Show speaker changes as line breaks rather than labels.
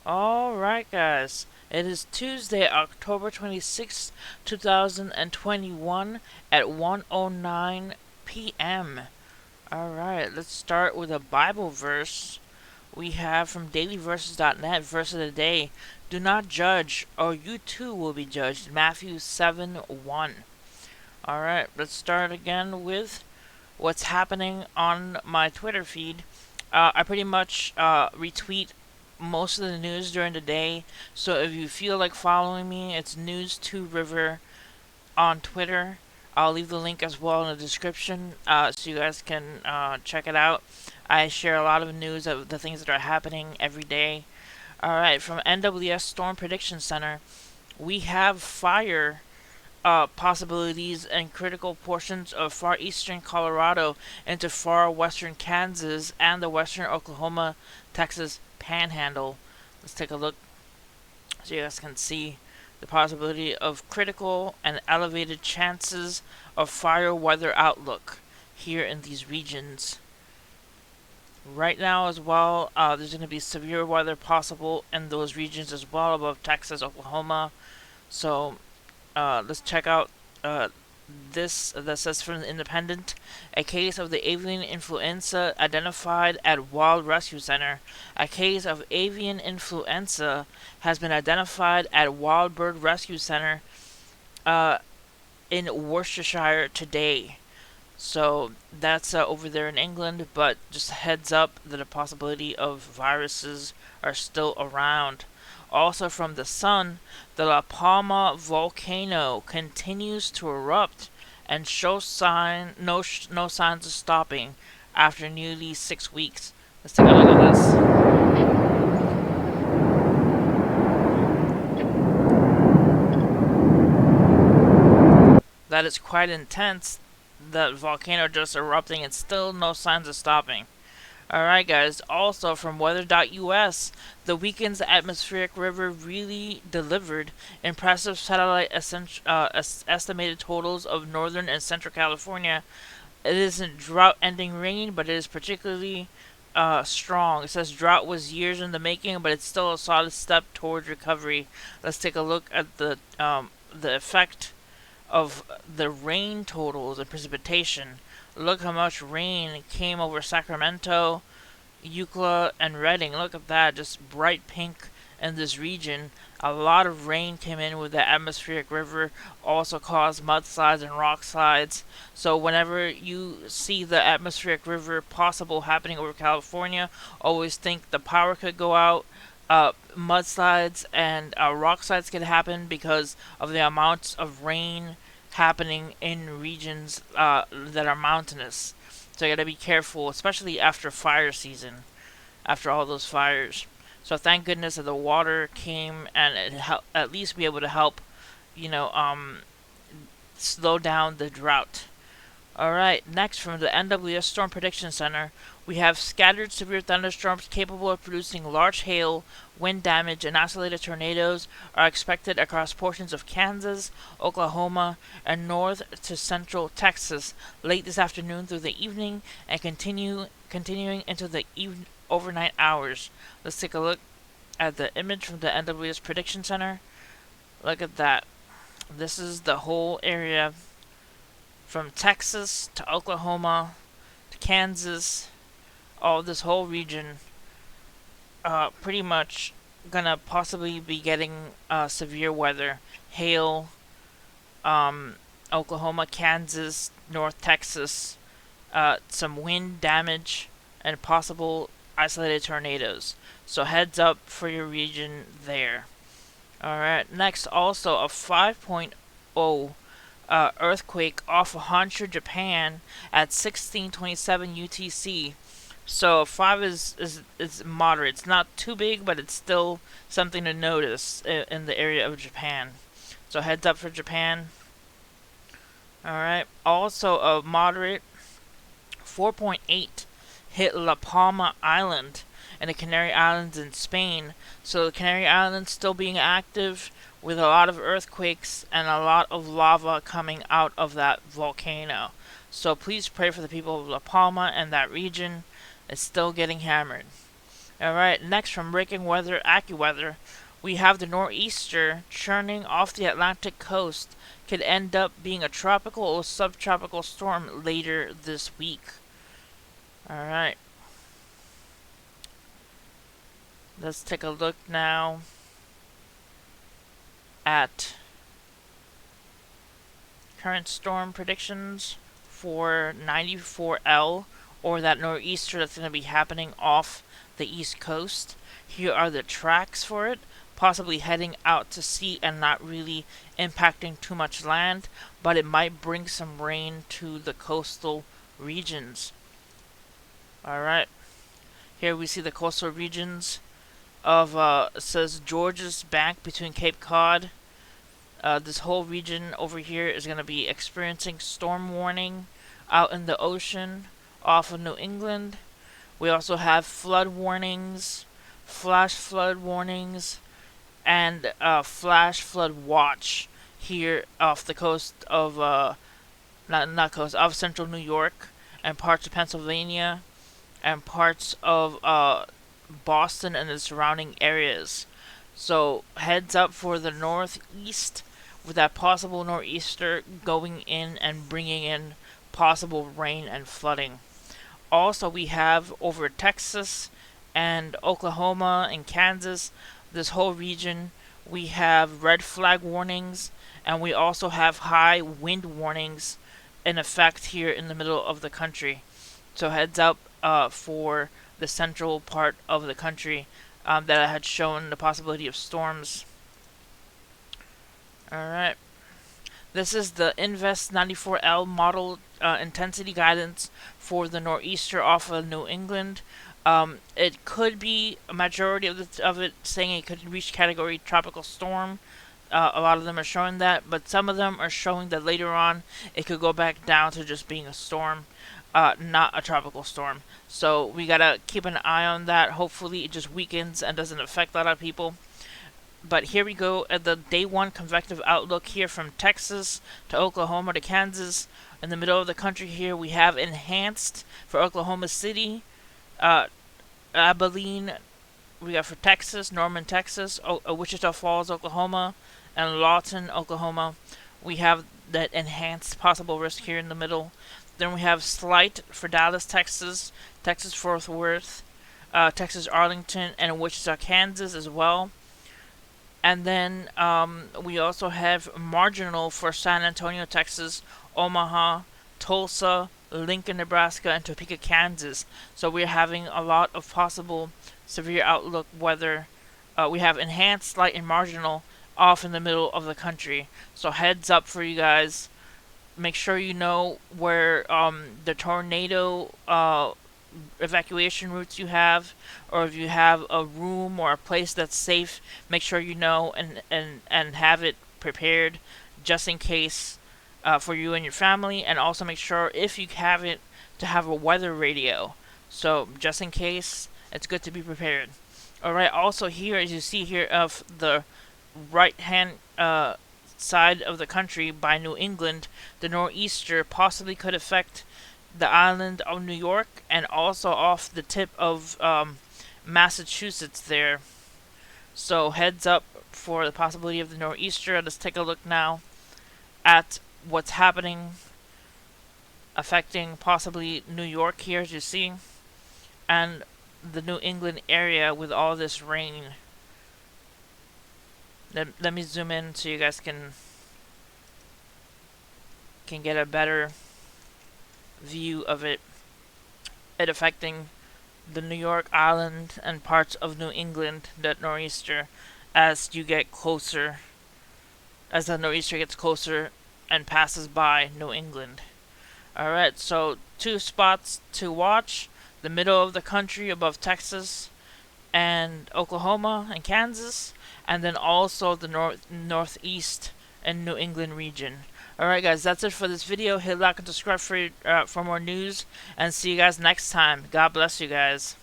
Alright, guys. It is Tuesday, October 26th, 2021 at 1:09 p.m. Alright, let's start with a Bible verse we have from dailyverses.net. Verse of the day: Do not judge, or you too will be judged. Matthew 7:1. Alright, let's start again with what's happening on my Twitter feed. I pretty much retweet most of the news during the day. So if you feel like following me, it's News2River on Twitter. I'll leave the link as well in the description so you guys can check it out. I share a lot of news of the things that are happening every day. Alright, from NWS Storm Prediction Center, we have fire possibilities in critical portions of far eastern Colorado into far western Kansas and the western Oklahoma, Texas panhandle. Let's take a look so you guys can see the possibility of critical and elevated chances of fire weather outlook here in these regions. Right now, as well, there's going to be severe weather possible in those regions as well, above Texas, Oklahoma. So let's check out this that says from the Independent: a case of the avian influenza identified at Wild Rescue Center. A case of avian influenza has been identified at Wild Bird Rescue Center uh, in Worcestershire today. So that's over there in England, but just a heads up that a possibility of viruses are still around. Also from the Sun, the La Palma volcano continues to erupt and no signs of stopping after nearly 6 weeks. Let's take a look at this. That is quite intense. That volcano just erupting and still no signs of stopping. Alright, guys, also from weather.us, the weekend's atmospheric river really delivered impressive satellite estimated totals of northern and central California. It isn't drought ending rain, but it is particularly strong. It says drought was years in the making, but it's still a solid step towards recovery. Let's take a look at the effect of the rain totals and precipitation. Look how much rain came over Sacramento, Euclid, and Redding. Look at that, just bright pink in this region. A lot of rain came in with the atmospheric river, also caused mudslides and rock slides. So whenever you see the atmospheric river possible happening over California, always think the power could go out. Mudslides and rock slides could happen because of the amounts of rain happening in regions that are mountainous. So you gotta be careful, especially after fire season, after all those fires. So thank goodness that the water came and it at least be able to help, you know, slow down the drought. Alright, next from the NWS Storm Prediction Center, we have scattered severe thunderstorms capable of producing large hail, wind damage, and isolated tornadoes are expected across portions of Kansas, Oklahoma, and north to central Texas late this afternoon through the evening and continuing into the overnight hours. Let's take a look at the image from the NWS Prediction Center. Look at that. This is the whole area from Texas to Oklahoma to Kansas, all this whole region, pretty much gonna possibly be getting severe weather, hail, Oklahoma, Kansas, North Texas, some wind damage, and possible isolated tornadoes. So heads up for your region there. Alright, next also a 5.0 earthquake off Honshu, Japan at 16:27 UTC. So 5 is moderate. It's not too big, but it's still something to notice in the area of Japan. So heads up for Japan. Alright. Also a moderate 4.8 hit La Palma Island and the Canary Islands in Spain. So the Canary Islands still being active with a lot of earthquakes and a lot of lava coming out of that volcano. So please pray for the people of La Palma and that region. It's still getting hammered. Alright, next from Breaking Weather AccuWeather, we have the nor'easter churning off the Atlantic coast could end up being a tropical or subtropical storm later this week. Alright, let's take a look now at current storm predictions for 94L, or that nor'easter that's going to be happening off the east coast. Here are the tracks for it, possibly heading out to sea and not really impacting too much land, but it might bring some rain to the coastal regions. Alright, here we see the coastal regions of, it says Georges Bank between Cape Cod. This whole region over here is going to be experiencing storm warning out in the ocean off of New England. We also have flood warnings, flash flood warnings, and flash flood watch here off the coast of not coast of central New York and parts of Pennsylvania and parts of Boston and the surrounding areas. So heads up for the northeast with that possible nor'easter going in and bringing in possible rain and flooding. Also, we have over Texas and Oklahoma and Kansas, this whole region, we have red flag warnings, and we also have high wind warnings in effect here in the middle of the country. So heads up for the central part of the country that I had shown the possibility of storms. Alright. This is the Invest 94L model intensity guidance for the nor'easter off of New England. It could be a majority of it saying it could reach category tropical storm. A lot of them are showing that, but some of them are showing that later on it could go back down to just being a storm, not a tropical storm. So we gotta keep an eye on that. Hopefully it just weakens and doesn't affect a lot of people. But here we go at the day one convective outlook here from Texas to Oklahoma to Kansas. In the middle of the country here we have enhanced for Oklahoma City, Abilene, we got for Texas, Norman, Texas, Wichita Falls, Oklahoma, and Lawton, Oklahoma. We have that enhanced possible risk here in the middle. Then we have slight for Dallas, Texas, Texas Fort Worth, Texas Arlington, and Wichita, Kansas as well. And then we also have marginal for San Antonio, Texas, Omaha, Tulsa, Lincoln, Nebraska, and Topeka, Kansas. So we're having a lot of possible severe outlook weather. We have enhanced, slight, and marginal off in the middle of the country. So heads up for you guys. Make sure you know where the tornado evacuation routes you have, or if you have a room or a place that's safe, make sure you know and have it prepared just in case for you and your family. And also make sure, if you have it, to have a weather radio, so just in case, it's good to be prepared. Alright, also here, as you see here of the right hand side of the country by New England, the nor'easter possibly could affect the island of New York and also off the tip of Massachusetts there. So heads up for the possibility of the nor'easter. Let's take a look now at what's happening affecting possibly New York here, as you see, and the New England area with all this rain. Let me zoom in so you guys can get a better view of it. It affecting the New York Island and parts of New England, that nor'easter, as you get closer, as the nor'easter gets closer and passes by New England. Alright, so 2 spots to watch: the middle of the country above Texas and Oklahoma and Kansas, and then also the northeast and New England region. Alright guys, that's it for this video. Hit like and subscribe for more news, and see you guys next time. God bless you guys.